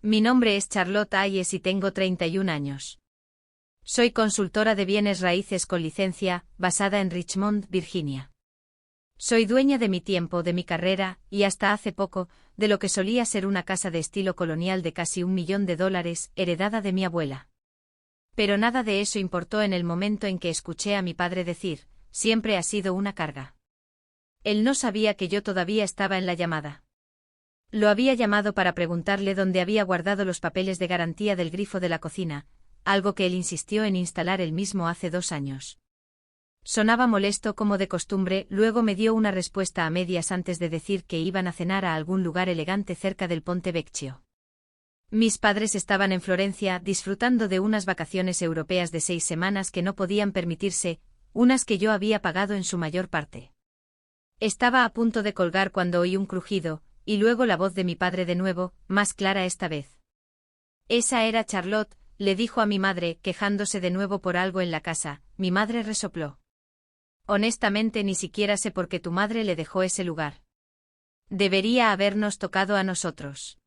Mi nombre es Charlotte Hayes y tengo 31 años. Soy consultora de bienes raíces con licencia, basada en Richmond, Virginia. Soy dueña de mi tiempo, de mi carrera, y hasta hace poco, de lo que solía ser una casa de estilo colonial de casi $1 millón, heredada de mi abuela. Pero nada de eso importó en el momento en que escuché a mi padre decir, siempre ha sido una carga. Él no sabía que yo todavía estaba en la llamada. Lo había llamado para preguntarle dónde había guardado los papeles de garantía del grifo de la cocina, algo que él insistió en instalar él mismo hace 2 años. Sonaba molesto como de costumbre, luego me dio una respuesta a medias antes de decir que iban a cenar a algún lugar elegante cerca del Ponte Vecchio. Mis padres estaban en Florencia disfrutando de unas vacaciones europeas de 6 semanas que no podían permitirse, unas que yo había pagado en su mayor parte. Estaba a punto de colgar cuando oí un crujido, y luego la voz de mi padre de nuevo, más clara esta vez. Esa era Charlotte, le dijo a mi madre, quejándose de nuevo por algo en la casa. Mi madre resopló. Honestamente ni siquiera sé por qué tu madre le dejó ese lugar. Debería habernos tocado a nosotros.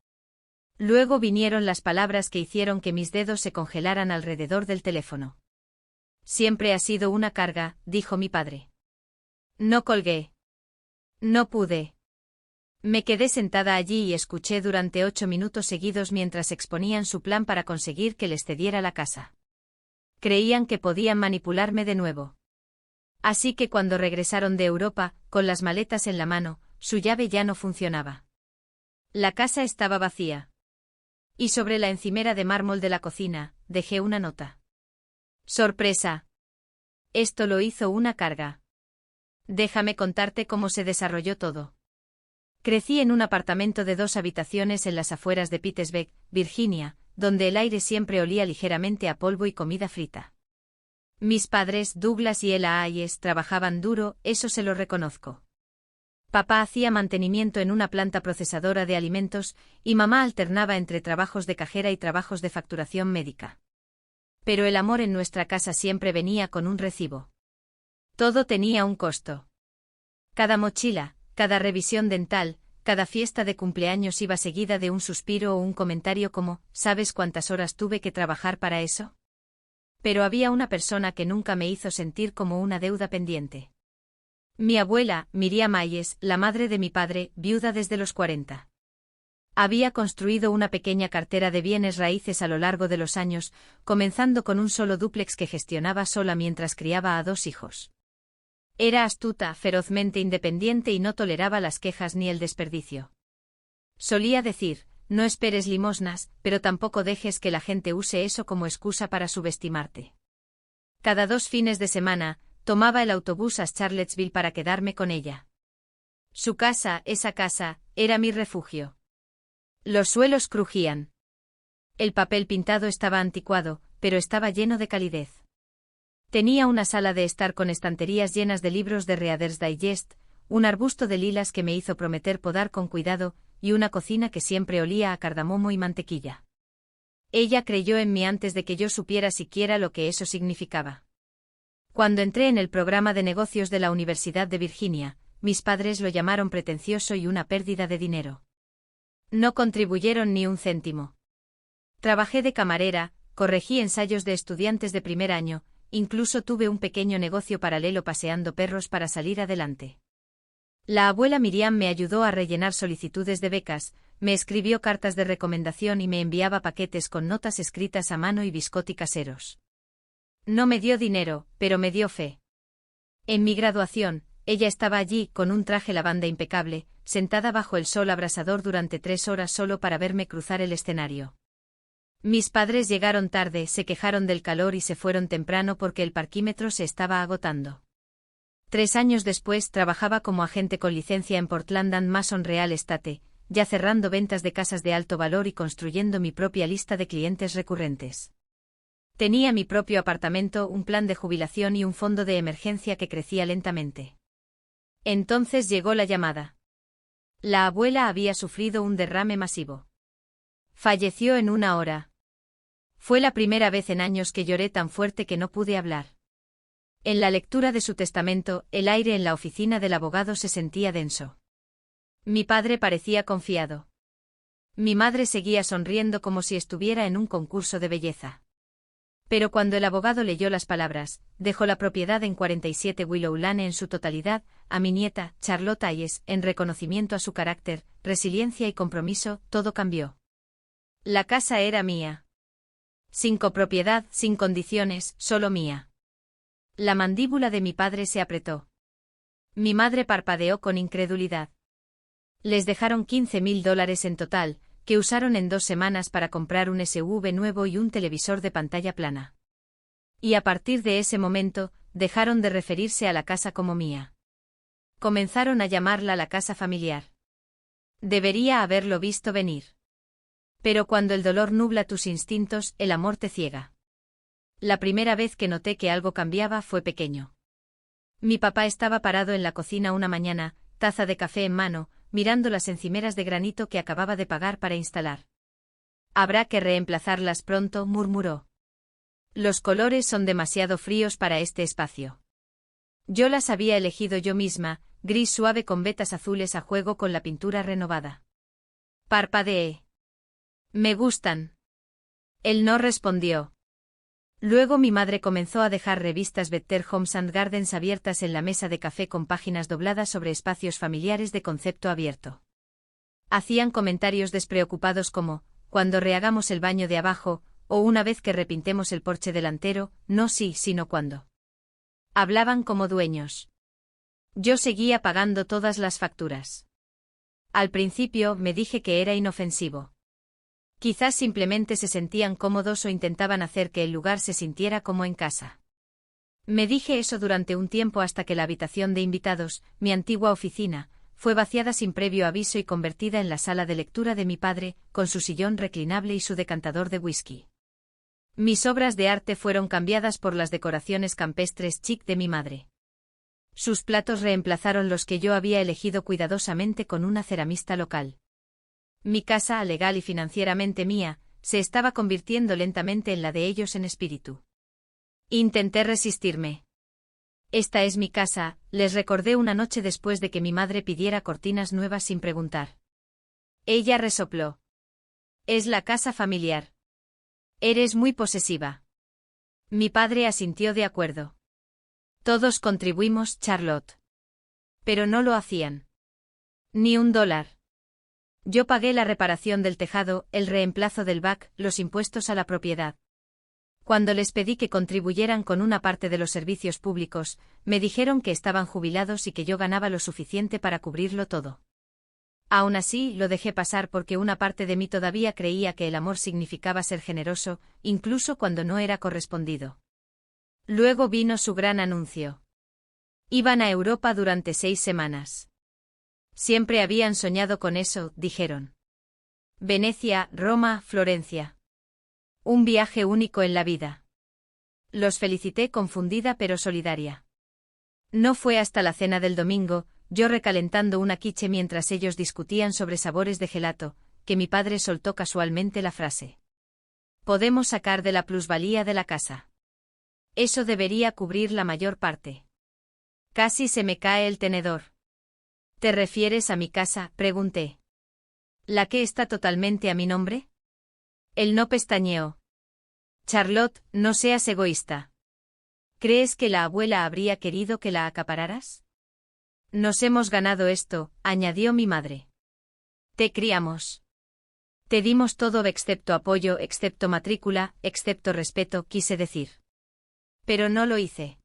Luego vinieron las palabras que hicieron que mis dedos se congelaran alrededor del teléfono. Siempre ha sido una carga, dijo mi padre. No colgué. No pude. Me quedé sentada allí y escuché durante 8 minutos seguidos mientras exponían su plan para conseguir que les cediera la casa. Creían que podían manipularme de nuevo. Así que cuando regresaron de Europa, con las maletas en la mano, su llave ya no funcionaba. La casa estaba vacía. Y sobre la encimera de mármol de la cocina, dejé una nota. ¡Sorpresa! Esto lo hizo una carga. Déjame contarte cómo se desarrolló todo. Crecí en un apartamento de 2 habitaciones en las afueras de Pittsburgh, Virginia, donde el aire siempre olía ligeramente a polvo y comida frita. Mis padres, Douglas y Ella Hayes, trabajaban duro, eso se lo reconozco. Papá hacía mantenimiento en una planta procesadora de alimentos, y mamá alternaba entre trabajos de cajera y trabajos de facturación médica. Pero el amor en nuestra casa siempre venía con un recibo. Todo tenía un costo. Cada mochila, cada revisión dental, cada fiesta de cumpleaños iba seguida de un suspiro o un comentario como, ¿sabes cuántas horas tuve que trabajar para eso? Pero había una persona que nunca me hizo sentir como una deuda pendiente. Mi abuela, Miriam Hayes, la madre de mi padre, viuda desde los 40. Había construido una pequeña cartera de bienes raíces a lo largo de los años, comenzando con un solo dúplex que gestionaba sola mientras criaba a 2 hijos. Era astuta, ferozmente independiente y no toleraba las quejas ni el desperdicio. Solía decir, no esperes limosnas, pero tampoco dejes que la gente use eso como excusa para subestimarte. Cada 2 fines de semana, tomaba el autobús a Charlottesville para quedarme con ella. Su casa, esa casa, era mi refugio. Los suelos crujían. El papel pintado estaba anticuado, pero estaba lleno de calidez. Tenía una sala de estar con estanterías llenas de libros de Reader's Digest, un arbusto de lilas que me hizo prometer podar con cuidado, y una cocina que siempre olía a cardamomo y mantequilla. Ella creyó en mí antes de que yo supiera siquiera lo que eso significaba. Cuando entré en el programa de negocios de la Universidad de Virginia, mis padres lo llamaron pretencioso y una pérdida de dinero. No contribuyeron ni un céntimo. Trabajé de camarera, corregí ensayos de estudiantes de primer año, incluso tuve un pequeño negocio paralelo paseando perros para salir adelante. La abuela Miriam me ayudó a rellenar solicitudes de becas, me escribió cartas de recomendación y me enviaba paquetes con notas escritas a mano y biscotti caseros. No me dio dinero, pero me dio fe. En mi graduación, ella estaba allí con un traje lavanda impecable, sentada bajo el sol abrasador durante 3 horas solo para verme cruzar el escenario. Mis padres llegaron tarde, se quejaron del calor y se fueron temprano porque el parquímetro se estaba agotando. 3 años después trabajaba como agente con licencia en Portland and Mason Real Estate, ya cerrando ventas de casas de alto valor y construyendo mi propia lista de clientes recurrentes. Tenía mi propio apartamento, un plan de jubilación y un fondo de emergencia que crecía lentamente. Entonces llegó la llamada. La abuela había sufrido un derrame masivo. Falleció en 1 hora. Fue la primera vez en años que lloré tan fuerte que no pude hablar. En la lectura de su testamento, el aire en la oficina del abogado se sentía denso. Mi padre parecía confiado. Mi madre seguía sonriendo como si estuviera en un concurso de belleza. Pero cuando el abogado leyó las palabras, dejó la propiedad en 47 Willow Lane en su totalidad, a mi nieta, Charlotte Hayes, en reconocimiento a su carácter, resiliencia y compromiso, todo cambió. La casa era mía. Sin copropiedad, sin condiciones, solo mía. La mandíbula de mi padre se apretó. Mi madre parpadeó con incredulidad. Les dejaron $15.000 en total, que usaron en 2 semanas para comprar un SUV nuevo y un televisor de pantalla plana. Y a partir de ese momento, dejaron de referirse a la casa como mía. Comenzaron a llamarla la casa familiar. Debería haberlo visto venir. Pero cuando el dolor nubla tus instintos, el amor te ciega. La primera vez que noté que algo cambiaba fue pequeño. Mi papá estaba parado en la cocina una mañana, taza de café en mano, mirando las encimeras de granito que acababa de pagar para instalar. Habrá que reemplazarlas pronto, murmuró. Los colores son demasiado fríos para este espacio. Yo las había elegido yo misma, gris suave con vetas azules a juego con la pintura renovada. Parpadeé. Me gustan. Él no respondió. Luego mi madre comenzó a dejar revistas Better Homes and Gardens abiertas en la mesa de café con páginas dobladas sobre espacios familiares de concepto abierto. Hacían comentarios despreocupados como, cuando rehagamos el baño de abajo, o una vez que repintemos el porche delantero, no sí, sino cuando. Hablaban como dueños. Yo seguía pagando todas las facturas. Al principio me dije que era inofensivo. Quizás simplemente se sentían cómodos o intentaban hacer que el lugar se sintiera como en casa. Me dije eso durante un tiempo hasta que la habitación de invitados, mi antigua oficina, fue vaciada sin previo aviso y convertida en la sala de lectura de mi padre, con su sillón reclinable y su decantador de whisky. Mis obras de arte fueron cambiadas por las decoraciones campestres chic de mi madre. Sus platos reemplazaron los que yo había elegido cuidadosamente con una ceramista local. Mi casa, legal y financieramente mía, se estaba convirtiendo lentamente en la de ellos en espíritu. Intenté resistirme. Esta es mi casa, les recordé una noche después de que mi madre pidiera cortinas nuevas sin preguntar. Ella resopló. Es la casa familiar. Eres muy posesiva. Mi padre asintió de acuerdo. Todos contribuimos, Charlotte. Pero no lo hacían. Ni $1. Yo pagué la reparación del tejado, el reemplazo del BAC, los impuestos a la propiedad. Cuando les pedí que contribuyeran con una parte de los servicios públicos, me dijeron que estaban jubilados y que yo ganaba lo suficiente para cubrirlo todo. Aún así, lo dejé pasar porque una parte de mí todavía creía que el amor significaba ser generoso, incluso cuando no era correspondido. Luego vino su gran anuncio. Iban a Europa durante 6 semanas. Siempre habían soñado con eso, dijeron. Venecia, Roma, Florencia. Un viaje único en la vida. Los felicité confundida pero solidaria. No fue hasta la cena del domingo, yo recalentando una quiche mientras ellos discutían sobre sabores de gelato, que mi padre soltó casualmente la frase. Podemos sacar de la plusvalía de la casa. Eso debería cubrir la mayor parte. Casi se me cae el tenedor. ¿Te refieres a mi casa?, pregunté. ¿La que está totalmente a mi nombre? Él no pestañeó. Charlotte, no seas egoísta. ¿Crees que la abuela habría querido que la acapararas? Nos hemos ganado esto, añadió mi madre. Te criamos. Te dimos todo excepto apoyo, excepto matrícula, excepto respeto, quise decir. Pero no lo hice.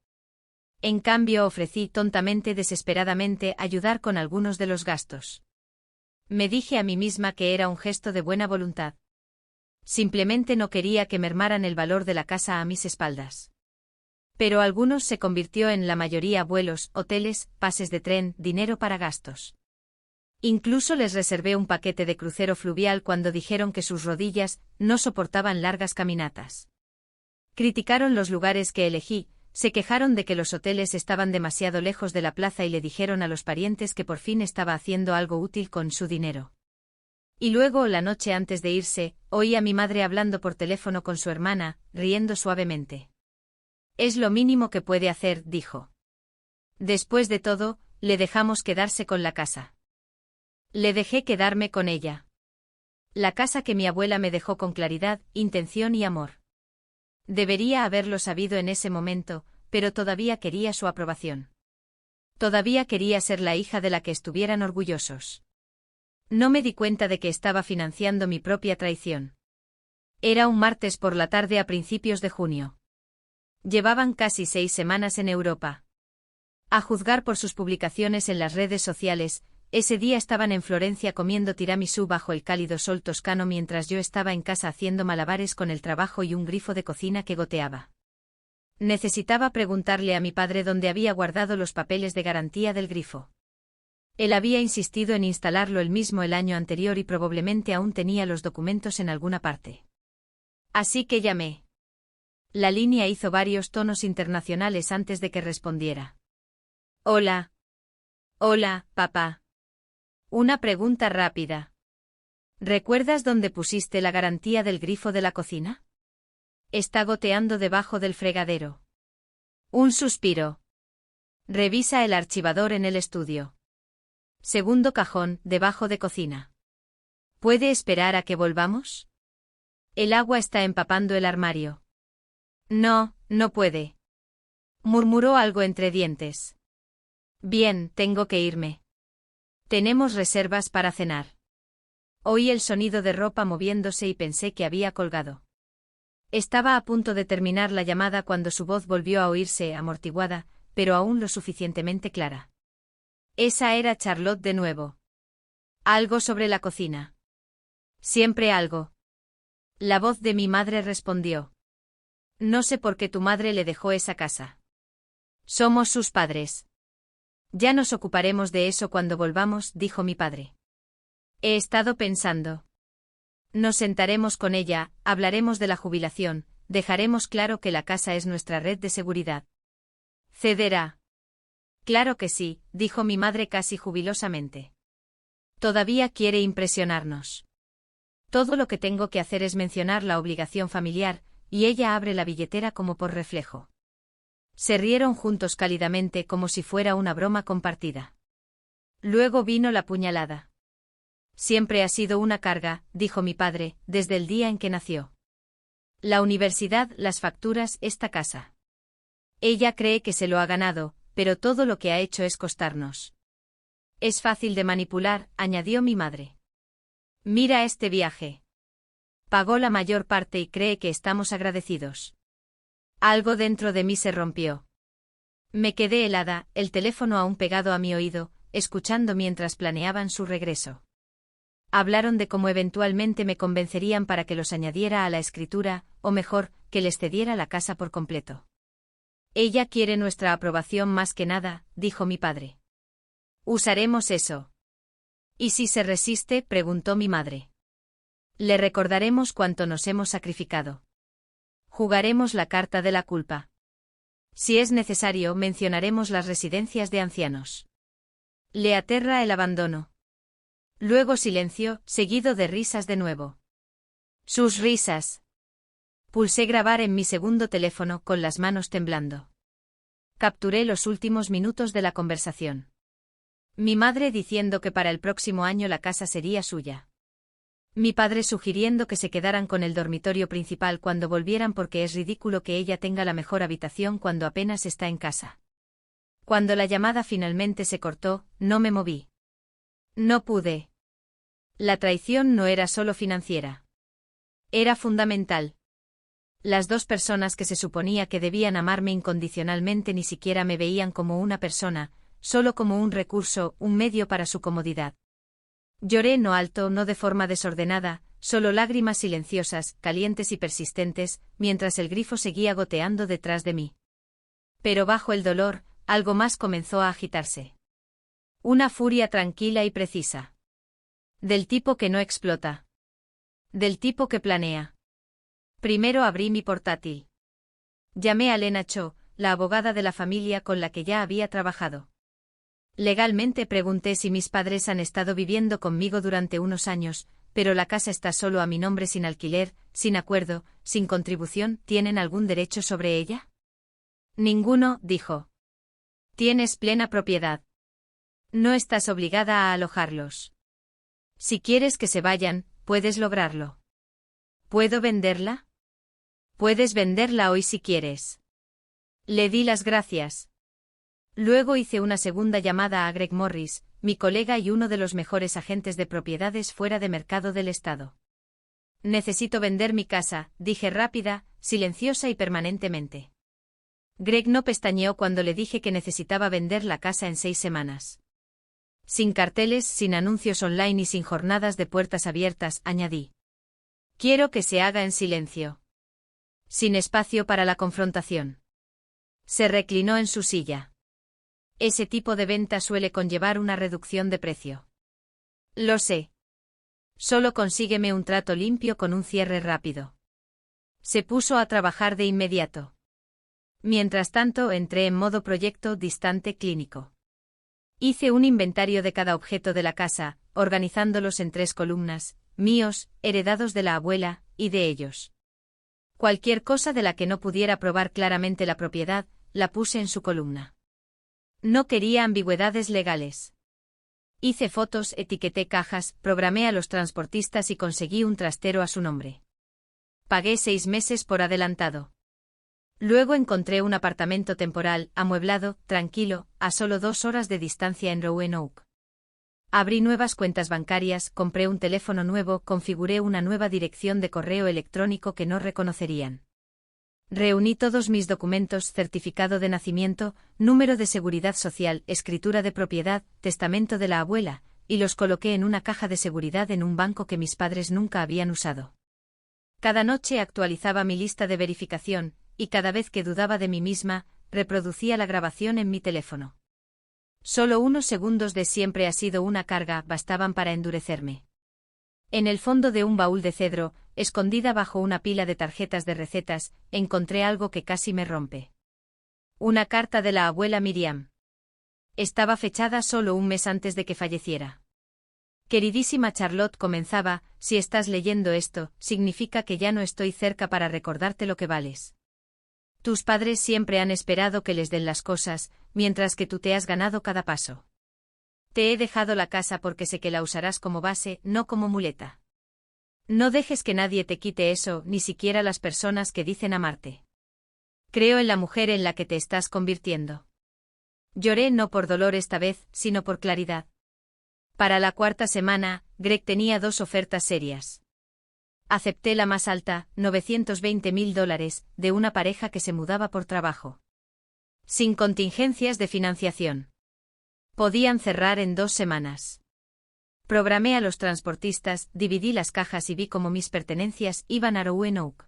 En cambio ofrecí tontamente, desesperadamente, ayudar con algunos de los gastos. Me dije a mí misma que era un gesto de buena voluntad. Simplemente no quería que mermaran el valor de la casa a mis espaldas. Pero algunos se convirtió en la mayoría vuelos, hoteles, pases de tren, dinero para gastos. Incluso les reservé un paquete de crucero fluvial cuando dijeron que sus rodillas no soportaban largas caminatas. Criticaron los lugares que elegí, se quejaron de que los hoteles estaban demasiado lejos de la plaza y le dijeron a los parientes que por fin estaba haciendo algo útil con su dinero. Y luego, la noche antes de irse, oí a mi madre hablando por teléfono con su hermana, riendo suavemente. Es lo mínimo que puede hacer, dijo. Después de todo, le dejamos quedarse con la casa. Le dejé quedarme con ella. La casa que mi abuela me dejó con claridad, intención y amor. Debería haberlo sabido en ese momento, pero todavía quería su aprobación. Todavía quería ser la hija de la que estuvieran orgullosos. No me di cuenta de que estaba financiando mi propia traición. Era un martes por la tarde a principios de junio. Llevaban casi 6 semanas en Europa. A juzgar por sus publicaciones en las redes sociales, ese día estaban en Florencia comiendo tiramisú bajo el cálido sol toscano mientras yo estaba en casa haciendo malabares con el trabajo y un grifo de cocina que goteaba. Necesitaba preguntarle a mi padre dónde había guardado los papeles de garantía del grifo. Él había insistido en instalarlo él mismo el año anterior y probablemente aún tenía los documentos en alguna parte. Así que llamé. La línea hizo varios tonos internacionales antes de que respondiera. Hola. Hola, papá. Una pregunta rápida. ¿Recuerdas dónde pusiste la garantía del grifo de la cocina? Está goteando debajo del fregadero. Un suspiro. Revisa el archivador en el estudio. Segundo cajón, debajo de cocina. ¿Puede esperar a que volvamos? El agua está empapando el armario. No, no puede. Murmuró algo entre dientes. Bien, tengo que irme. Tenemos reservas para cenar. Oí el sonido de ropa moviéndose y pensé que había colgado. Estaba a punto de terminar la llamada cuando su voz volvió a oírse amortiguada, pero aún lo suficientemente clara. Esa era Charlotte de nuevo. Algo sobre la cocina. Siempre algo. La voz de mi madre respondió. No sé por qué tu madre le dejó esa casa. Somos sus padres. Ya nos ocuparemos de eso cuando volvamos, dijo mi padre. He estado pensando. Nos sentaremos con ella, hablaremos de la jubilación, dejaremos claro que la casa es nuestra red de seguridad. ¿Cederá? Claro que sí, dijo mi madre casi jubilosamente. Todavía quiere impresionarnos. Todo lo que tengo que hacer es mencionar la obligación familiar, y ella abre la billetera como por reflejo. Se rieron juntos cálidamente como si fuera una broma compartida. Luego vino la puñalada. Siempre ha sido una carga, dijo mi padre, desde el día en que nació. La universidad, las facturas, esta casa. Ella cree que se lo ha ganado, pero todo lo que ha hecho es costarnos. Es fácil de manipular, añadió mi madre. Mira este viaje. Pagó la mayor parte y cree que estamos agradecidos. Algo dentro de mí se rompió. Me quedé helada, el teléfono aún pegado a mi oído, escuchando mientras planeaban su regreso. Hablaron de cómo eventualmente me convencerían para que los añadiera a la escritura, o mejor, que les cediera la casa por completo. Ella quiere nuestra aprobación más que nada, dijo mi padre. Usaremos eso. ¿Y si se resiste?, preguntó mi madre. Le recordaremos cuánto nos hemos sacrificado. Jugaremos la carta de la culpa. Si es necesario, mencionaremos las residencias de ancianos. Le aterra el abandono. Luego silencio, seguido de risas de nuevo. Sus risas. Pulsé grabar en mi segundo teléfono con las manos temblando. Capturé los últimos minutos de la conversación. Mi madre diciendo que para el próximo año la casa sería suya. Mi padre sugiriendo que se quedaran con el dormitorio principal cuando volvieran porque es ridículo que ella tenga la mejor habitación cuando apenas está en casa. Cuando la llamada finalmente se cortó, no me moví. No pude. La traición no era solo financiera. Era fundamental. Las dos personas que se suponía que debían amarme incondicionalmente ni siquiera me veían como una persona, solo como un recurso, un medio para su comodidad. Lloré no alto, no de forma desordenada, solo lágrimas silenciosas, calientes y persistentes, mientras el grifo seguía goteando detrás de mí. Pero bajo el dolor, algo más comenzó a agitarse. Una furia tranquila y precisa. Del tipo que no explota. Del tipo que planea. Primero abrí mi portátil. Llamé a Lena Cho, la abogada de la familia con la que ya había trabajado. Legalmente pregunté si mis padres han estado viviendo conmigo durante unos años, pero la casa está solo a mi nombre sin alquiler, sin acuerdo, sin contribución. ¿Tienen algún derecho sobre ella? Ninguno, dijo. Tienes plena propiedad. No estás obligada a alojarlos. Si quieres que se vayan, Puedes lograrlo. ¿Puedo venderla? Puedes venderla hoy si quieres. Le di las gracias. Luego hice una segunda llamada a Greg Morris, mi colega y uno de los mejores agentes de propiedades fuera de mercado del estado. Necesito vender mi casa, dije rápida, silenciosa y permanentemente. Greg no pestañeó cuando le dije que necesitaba vender la casa en 6 semanas. Sin carteles, sin anuncios online y sin jornadas de puertas abiertas, añadí. Quiero que se haga en silencio. Sin espacio para la confrontación. Se reclinó en su silla. Ese tipo de venta suele conllevar una reducción de precio. Lo sé. Solo consígueme un trato limpio con un cierre rápido. Se puso a trabajar de inmediato. Mientras tanto, entré en modo proyecto distante clínico. Hice un inventario de cada objeto de la casa, organizándolos en 3 columnas, míos, heredados de la abuela, y de ellos. Cualquier cosa de la que no pudiera probar claramente la propiedad, la puse en su columna. No quería ambigüedades legales. Hice fotos, etiqueté cajas, programé a los transportistas y conseguí un trastero a su nombre. Pagué 6 meses por adelantado. Luego encontré un apartamento temporal, amueblado, tranquilo, a solo 2 horas de distancia en Roanoke. Abrí nuevas cuentas bancarias, compré un teléfono nuevo, configuré una nueva dirección de correo electrónico que no reconocerían. Reuní todos mis documentos, certificado de nacimiento, número de seguridad social, escritura de propiedad, testamento de la abuela, y los coloqué en una caja de seguridad en un banco que mis padres nunca habían usado. Cada noche actualizaba mi lista de verificación, y cada vez que dudaba de mí misma, reproducía la grabación en mi teléfono. Solo unos segundos de siempre ha sido una carga bastaban para endurecerme. En el fondo de un baúl de cedro, escondida bajo una pila de tarjetas de recetas, encontré algo que casi me rompe. Una carta de la abuela Miriam. Estaba fechada solo un mes antes de que falleciera. Queridísima Charlotte, comenzaba, si estás leyendo esto, significa que ya no estoy cerca para recordarte lo que vales. Tus padres siempre han esperado que les den las cosas, mientras que tú te has ganado cada paso. Te he dejado la casa porque sé que la usarás como base, no como muleta. No dejes que nadie te quite eso, ni siquiera las personas que dicen amarte. Creo en la mujer en la que te estás convirtiendo. Lloré no por dolor esta vez, sino por claridad. Para la 4ª semana, Greg tenía 2 ofertas serias. Acepté la más alta, $920,000, de una pareja que se mudaba por trabajo. Sin contingencias de financiación. Podían cerrar en 2 semanas. Programé a los transportistas, dividí las cajas y vi cómo mis pertenencias iban a Roanoke.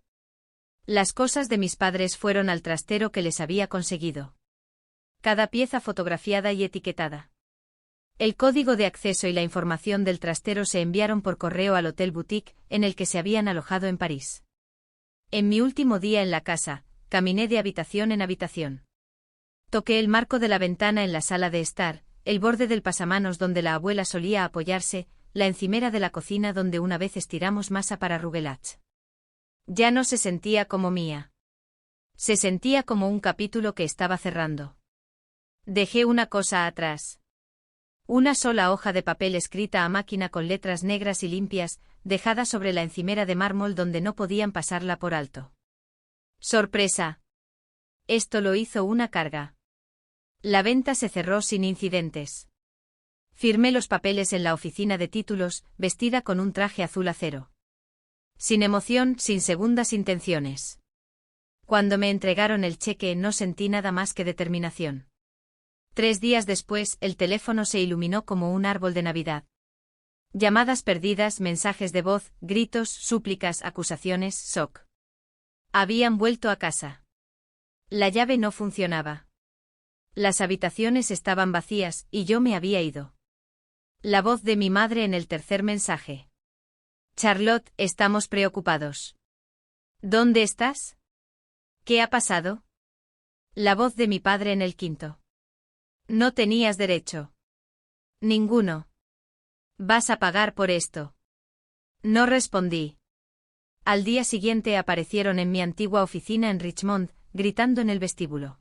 Las cosas de mis padres fueron al trastero que les había conseguido. Cada pieza fotografiada y etiquetada. El código de acceso y la información del trastero se enviaron por correo al Hotel Boutique, en el que se habían alojado en París. En mi último día en la casa, caminé de habitación en habitación. Toqué el marco de la ventana en la sala de estar, el borde del pasamanos donde la abuela solía apoyarse, la encimera de la cocina donde una vez estiramos masa para rougelach. Ya no se sentía como mía. Se sentía como un capítulo que estaba cerrando. Dejé una cosa atrás. Una sola hoja de papel escrita a máquina con letras negras y limpias, dejada sobre la encimera de mármol donde no podían pasarla por alto. ¡Sorpresa! Esto lo hizo una carga. La venta se cerró sin incidentes. Firmé los papeles en la oficina de títulos, vestida con un traje azul acero. Sin emoción, sin segundas intenciones. Cuando me entregaron el cheque no sentí nada más que determinación. 3 días después, el teléfono se iluminó como un árbol de Navidad. Llamadas perdidas, mensajes de voz, gritos, súplicas, acusaciones, shock. Habían vuelto a casa. La llave no funcionaba. Las habitaciones estaban vacías, y yo me había ido. La voz de mi madre en el tercer mensaje. Charlotte, estamos preocupados. ¿Dónde estás? ¿Qué ha pasado? La voz de mi padre en el quinto. No tenías derecho. Ninguno. Vas a pagar por esto. No respondí. Al día siguiente aparecieron en mi antigua oficina en Richmond, gritando en el vestíbulo.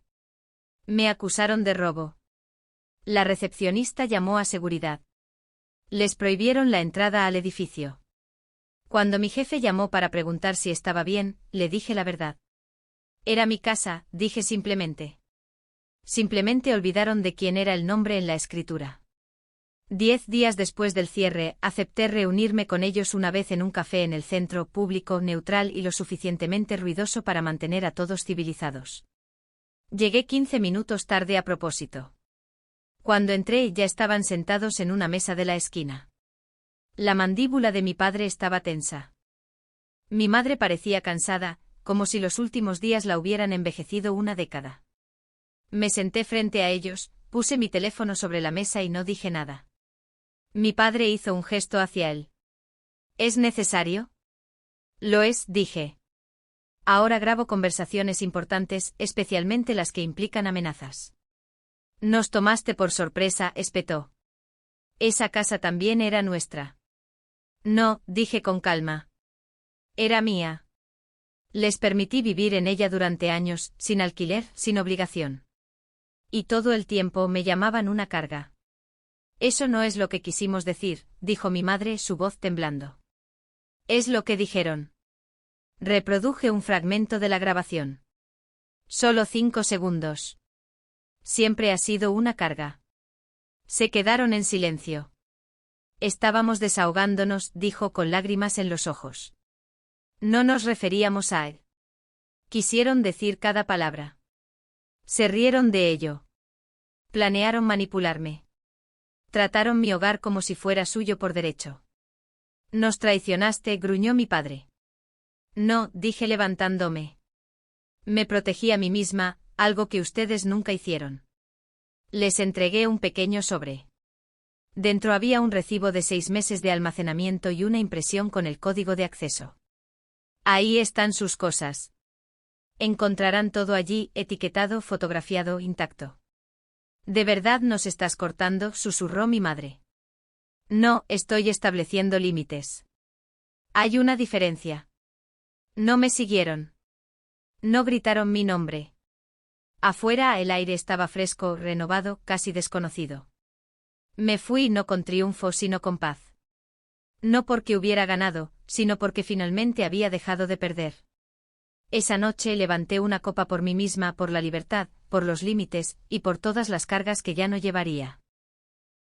Me acusaron de robo. La recepcionista llamó a seguridad. Les prohibieron la entrada al edificio. Cuando mi jefe llamó para preguntar si estaba bien, le dije la verdad. Era mi casa, dije simplemente. Simplemente olvidaron de quién era el nombre en la escritura. 10 días después del cierre, acepté reunirme con ellos una vez en un café en el centro, público, neutral y lo suficientemente ruidoso para mantener a todos civilizados. Llegué 15 minutos tarde a propósito. Cuando entré ya estaban sentados en una mesa de la esquina. La mandíbula de mi padre estaba tensa. Mi madre parecía cansada, como si los últimos días la hubieran envejecido una década. Me senté frente a ellos, puse mi teléfono sobre la mesa y no dije nada. Mi padre hizo un gesto hacia él. ¿Es necesario? Lo es, dije. Ahora grabo conversaciones importantes, especialmente las que implican amenazas. Nos tomaste por sorpresa, espetó. Esa casa también era nuestra. No, dije con calma. Era mía. Les permití vivir en ella durante años, sin alquiler, sin obligación. Y todo el tiempo me llamaban una carga. Eso no es lo que quisimos decir, dijo mi madre, su voz temblando. Es lo que dijeron. Reproduje un fragmento de la grabación. Solo 5 segundos. Siempre ha sido una carga. Se quedaron en silencio. Estábamos desahogándonos, dijo con lágrimas en los ojos. No nos referíamos a él. Quisieron decir cada palabra. Se rieron de ello. Planearon manipularme. Trataron mi hogar como si fuera suyo por derecho. Nos traicionaste, gruñó mi padre. No, dije levantándome. Me protegí a mí misma, algo que ustedes nunca hicieron. Les entregué un pequeño sobre. Dentro había un recibo de 6 meses de almacenamiento y una impresión con el código de acceso. Ahí están sus cosas. Encontrarán todo allí, etiquetado, fotografiado, intacto. ¿De verdad nos estás cortando?, susurró mi madre. No, estoy estableciendo límites. Hay una diferencia. No me siguieron. No gritaron mi nombre. Afuera el aire estaba fresco, renovado, casi desconocido. Me fui no con triunfo sino con paz. No porque hubiera ganado, sino porque finalmente había dejado de perder. Esa noche levanté una copa por mí misma, por la libertad, por los límites, y por todas las cargas que ya no llevaría.